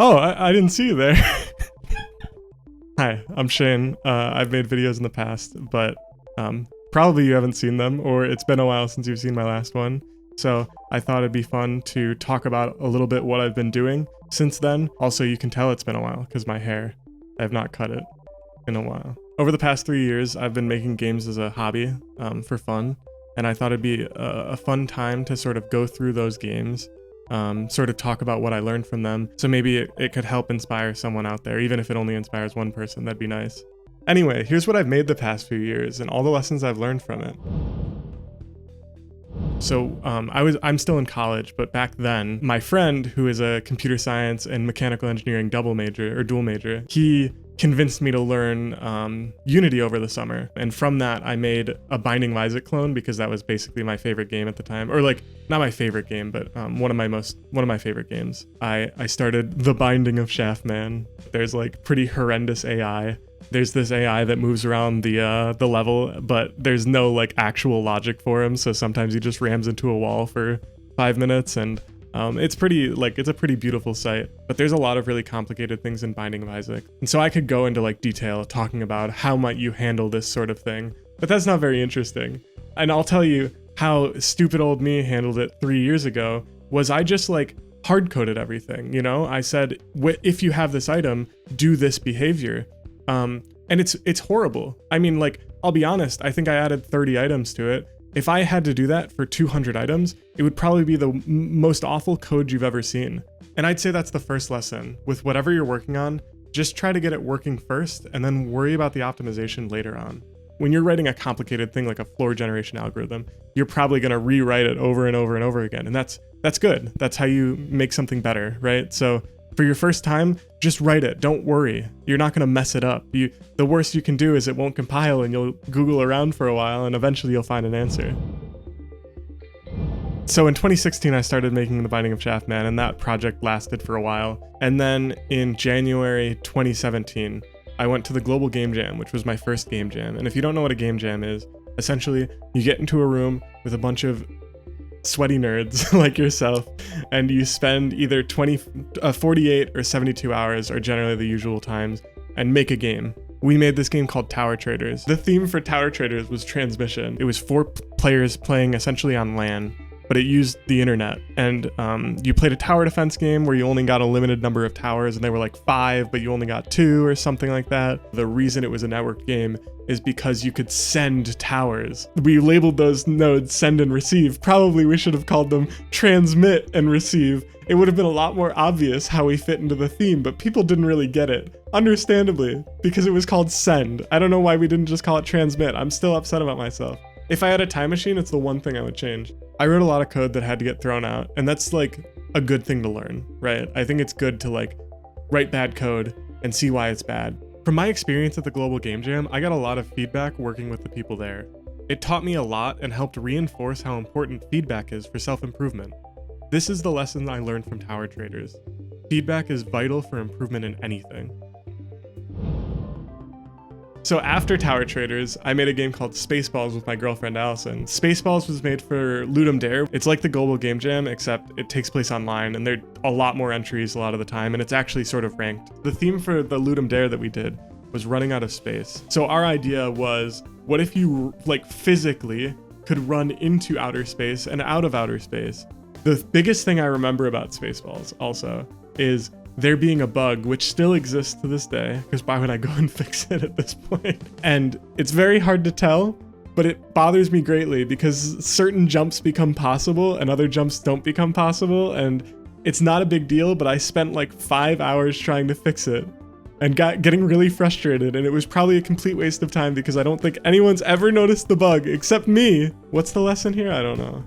Oh, I didn't see you there. Hi, I'm Shane. I've made videos in the past, but probably you haven't seen them, or it's been a while since you've seen my last one. So I thought it'd be fun to talk about a little bit what I've been doing since then. Also, you can tell it's been a while because my hair, I have not cut it in a while. Over the past 3 years, I've been making games as a hobby for fun, and I thought it'd be a fun time to sort of go through those games, sort of talk about what I learned from them. So maybe it could help inspire someone out there, even if it only inspires one person, that'd be nice. Anyway, here's what I've made the past few years and all the lessons I've learned from it. So I'm still in college, but back then, my friend, who is a computer science and mechanical engineering dual major, he convinced me to learn Unity over the summer. And from that, I made a Binding of Isaac clone because that was basically my favorite game at the time. Or like, not my favorite game, but one of my favorite games. I started The Binding of Shaftman. There's like pretty horrendous AI. There's this AI that moves around the level, but there's no like actual logic for him. So sometimes he just rams into a wall for 5 minutes, and it's a pretty beautiful sight. But there's a lot of really complicated things in Binding of Isaac, and so I could go into like detail talking about how might you handle this sort of thing, but that's not very interesting. And I'll tell you how stupid old me handled it 3 years ago. Was I just like hard coded everything? You know, I said, if you have this item, do this behavior. And it's horrible. I mean, like, I'll be honest, I think I added 30 items to it. If I had to do that for 200 items, it would probably be the most awful code you've ever seen. And I'd say that's the first lesson. With whatever you're working on, just try to get it working first and then worry about the optimization later on. When you're writing a complicated thing like a floor generation algorithm, you're probably going to rewrite it over and over and over again. And that's good. That's how you make something better, right? So for your first time, just write it. Don't worry. You're not going to mess it up. The worst you can do is it won't compile and you'll Google around for a while and eventually you'll find an answer. So in 2016, I started making The Binding of Shaftman, and that project lasted for a while. And then in January 2017, I went to the Global Game Jam, which was my first game jam. And if you don't know what a game jam is, essentially you get into a room with a bunch of sweaty nerds like yourself, and you spend either 48 or 72 hours, or generally the usual times, and make a game. We made this game called Tower Traders. The theme for Tower Traders was transmission. It was 4 players playing essentially on LAN, but it used the internet. And you played a tower defense game where you only got a limited number of towers, and they were like 5, but you only got 2 or something like that. The reason it was a networked game is because you could send towers. We labeled those nodes send and receive. Probably we should have called them transmit and receive. It would have been a lot more obvious how we fit into the theme, but people didn't really get it. Understandably, because it was called send. I don't know why we didn't just call it transmit. I'm still upset about myself. If I had a time machine, it's the one thing I would change. I wrote a lot of code that had to get thrown out, and that's like a good thing to learn, right? I think it's good to like write bad code and see why it's bad. From my experience at the Global Game Jam, I got a lot of feedback working with the people there. It taught me a lot and helped reinforce how important feedback is for self-improvement. This is the lesson I learned from Tower Traders. Feedback is vital for improvement in anything. So after Tower Traders, I made a game called Spaceballs with my girlfriend Allyson. Spaceballs was made for Ludum Dare. It's like the Global Game Jam, except it takes place online, and there are a lot more entries a lot of the time, and it's actually sort of ranked. The theme for the Ludum Dare that we did was running out of space. So our idea was, what if you like physically could run into outer space and out of outer space? The biggest thing I remember about Spaceballs also is there being a bug, which still exists to this day, because why would I go and fix it at this point? And it's very hard to tell, but it bothers me greatly because certain jumps become possible and other jumps don't become possible, and it's not a big deal, but I spent like 5 hours trying to fix it and getting really frustrated, and it was probably a complete waste of time because I don't think anyone's ever noticed the bug except me. What's the lesson here? I don't know.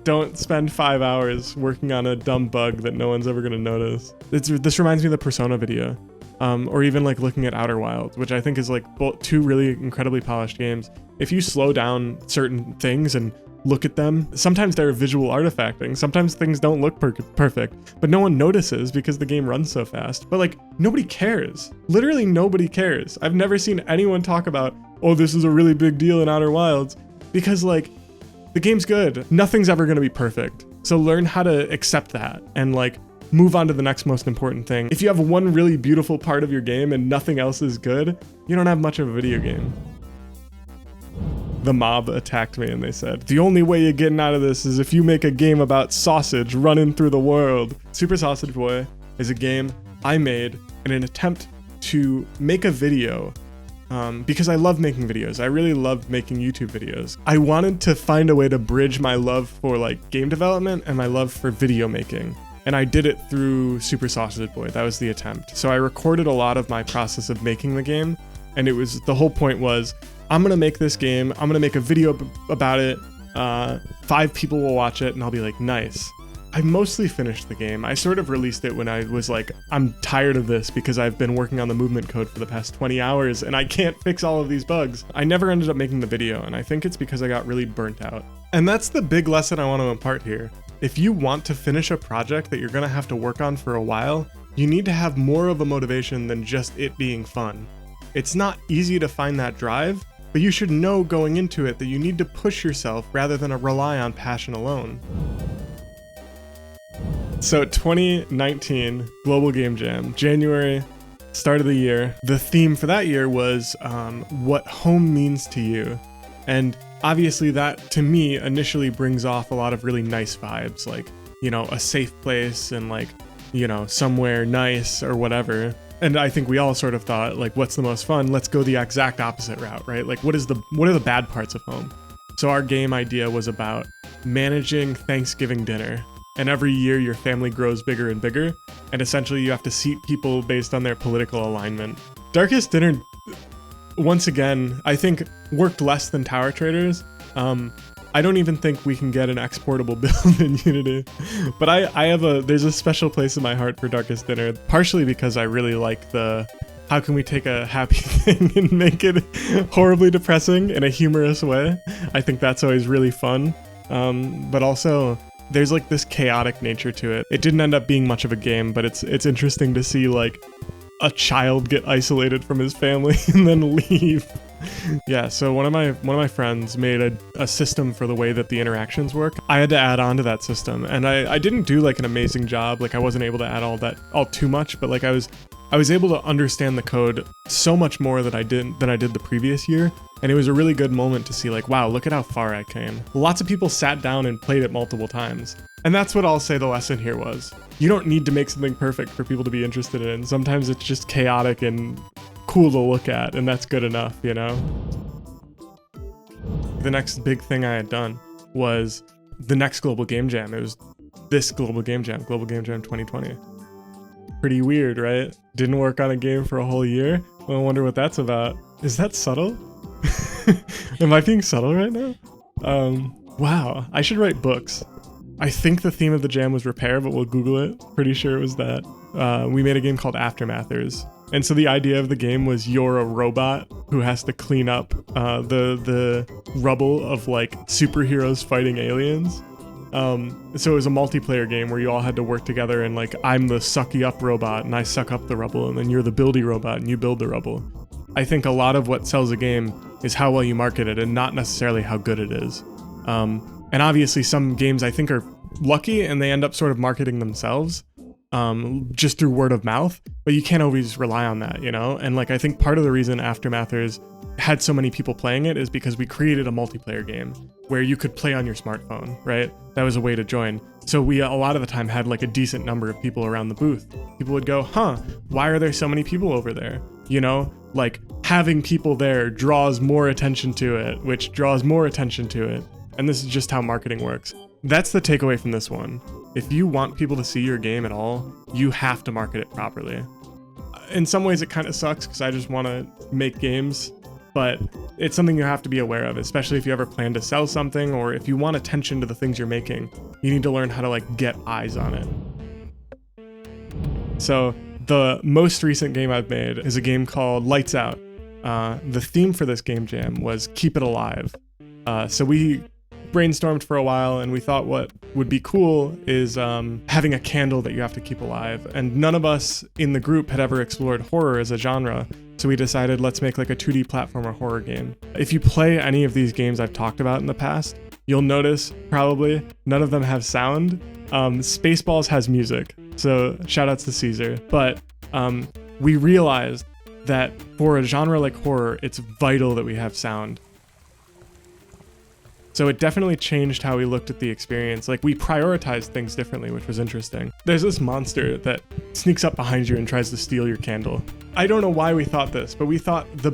Don't spend 5 hours working on a dumb bug that no one's ever gonna notice. This reminds me of the Persona video, or even like looking at Outer Wilds, which I think is like both 2 really incredibly polished games. If you slow down certain things and look at them, sometimes they're visual artifacting. Sometimes things don't look perfect, but no one notices because the game runs so fast. But like, nobody cares. Literally nobody cares. I've never seen anyone talk about, oh, this is a really big deal in Outer Wilds, because like, the game's good. Nothing's ever gonna be perfect. So learn how to accept that and like move on to the next most important thing. If you have one really beautiful part of your game and nothing else is good, you don't have much of a video game. The mob attacked me and they said, the only way you're getting out of this is if you make a game about sausage running through the world. Super Sausage Boy is a game I made in an attempt to make a video because I love making videos. I really loved making YouTube videos. I wanted to find a way to bridge my love for like game development and my love for video making. And I did it through Super Sausage Boy. That was the attempt. So I recorded a lot of my process of making the game. And the whole point was, I'm gonna make this game, I'm gonna make a video about it, 5 people will watch it, and I'll be like, nice. I mostly finished the game. I sort of released it when I was like, I'm tired of this because I've been working on the movement code for the past 20 hours and I can't fix all of these bugs. I never ended up making the video, and I think it's because I got really burnt out. And that's the big lesson I want to impart here. If you want to finish a project that you're gonna have to work on for a while, you need to have more of a motivation than just it being fun. It's not easy to find that drive, but you should know going into it that you need to push yourself rather than rely on passion alone. So 2019 Global Game Jam, January, start of the year. The theme for that year was what home means to you. And obviously that, to me, initially brings off a lot of really nice vibes, like, you know, a safe place and like, you know, somewhere nice or whatever. And I think we all sort of thought, like, what's the most fun? Let's go the exact opposite route, right? Like, what are the bad parts of home? So our game idea was about managing Thanksgiving dinner. And every year your family grows bigger and bigger, and essentially you have to seat people based on their political alignment. Darkest Dinner, once again, I think worked less than Tower Traders. I don't even think we can get an exportable build in Unity, but there's a special place in my heart for Darkest Dinner, partially because I really like how can we take a happy thing and make it horribly depressing in a humorous way. I think that's always really fun, but also there's like this chaotic nature to it. It didn't end up being much of a game, but it's interesting to see like a child get isolated from his family and then leave. Yeah, so one of my friends made a system for the way that the interactions work. I had to add on to that system, and I didn't do like an amazing job. Like I wasn't able to add all too much, but like I was able to understand the code so much more than I did the previous year. And it was a really good moment to see like, wow, look at how far I came. Lots of people sat down and played it multiple times. And that's what I'll say the lesson here was. You don't need to make something perfect for people to be interested in. Sometimes it's just chaotic and cool to look at, and that's good enough, you know? The next big thing I had done was the next Global Game Jam. It was this Global Game Jam 2020. Pretty weird, right? Didn't work on a game for a whole year. Well, I wonder what that's about. Is that subtle? Am I being subtle right now? Wow, I should write books. I think the theme of the jam was repair, but we'll Google it. Pretty sure it was that. We made a game called Aftermathers. And so the idea of the game was you're a robot who has to clean up the rubble of like superheroes fighting aliens. So it was a multiplayer game where you all had to work together, and like I'm the sucky up robot and I suck up the rubble, and then you're the buildy robot and you build the rubble. I think a lot of what sells a game is how well you market it and not necessarily how good it is. And obviously some games I think are lucky and they end up sort of marketing themselves just through word of mouth, but you can't always rely on that, you know? And like I think part of the reason Aftermathers had so many people playing it is because we created a multiplayer game where you could play on your smartphone, right? That was a way to join. So we a lot of the time had like a decent number of people around the booth. People would go, huh, why are there so many people over there? You know, like having people there draws more attention to it, which draws more attention to it. And this is just how marketing works. That's the takeaway from this one. If you want people to see your game at all, you have to market it properly. In some ways it kind of sucks because I just want to make games, but it's something you have to be aware of, especially if you ever plan to sell something or if you want attention to the things you're making, you need to learn how to like get eyes on it. So the most recent game I've made is a game called Lights Out. The theme for this game jam was keep it alive. So we brainstormed for a while and we thought what would be cool is having a candle that you have to keep alive. And none of us in the group had ever explored horror as a genre. So we decided let's make like a 2D platformer horror game. If you play any of these games I've talked about in the past, you'll notice probably none of them have sound. Spaceballs has music. So shout outs to Caesar. But we realized that for a genre like horror, it's vital that we have sound. So it definitely changed how we looked at the experience. Like, we prioritized things differently, which was interesting. There's this monster that sneaks up behind you and tries to steal your candle. I don't know why we thought this, but we thought the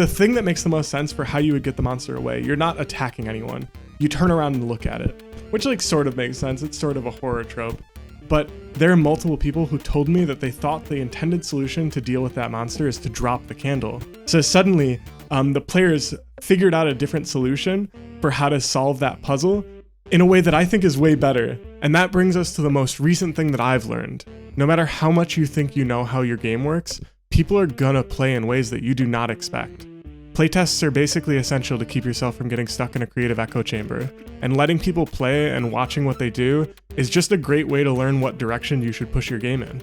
thing that makes the most sense for how you would get the monster away, you're not attacking anyone. You turn around and look at it, which like sort of makes sense. It's sort of a horror trope. But there are multiple people who told me that they thought the intended solution to deal with that monster is to drop the candle. So suddenly, the players figured out a different solution for how to solve that puzzle in a way that I think is way better. And that brings us to the most recent thing that I've learned. No matter how much you think you know how your game works, people are gonna play in ways that you do not expect. Playtests are basically essential to keep yourself from getting stuck in a creative echo chamber, and letting people play and watching what they do is just a great way to learn what direction you should push your game in.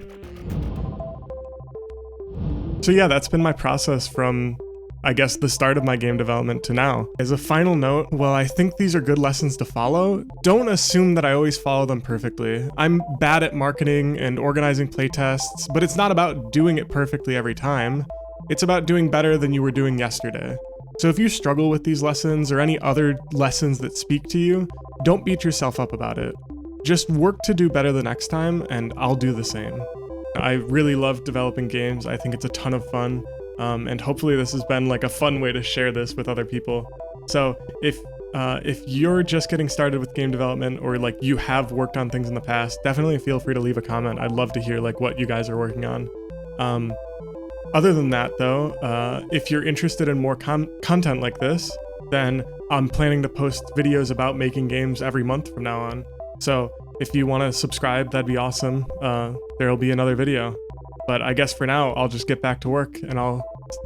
So yeah, that's been my process from, I guess, the start of my game development to now. As a final note, while I think these are good lessons to follow, don't assume that I always follow them perfectly. I'm bad at marketing and organizing playtests, but it's not about doing it perfectly every time. It's about doing better than you were doing yesterday. So if you struggle with these lessons or any other lessons that speak to you, don't beat yourself up about it. Just work to do better the next time, and I'll do the same. I really love developing games. I think it's a ton of fun. And hopefully this has been like a fun way to share this with other people. So if you're just getting started with game development, or like you have worked on things in the past, definitely feel free to leave a comment. I'd love to hear like what you guys are working on. Other than that though, if you're interested in more content like this, then I'm planning to post videos about making games every month from now on. So if you want to subscribe, that'd be awesome. There'll be another video. But I guess for now, I'll just get back to work and I'll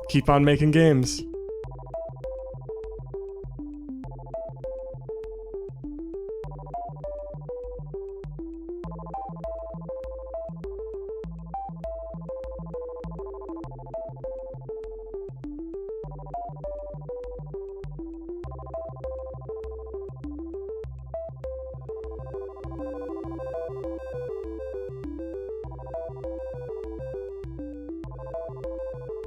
keep on making games.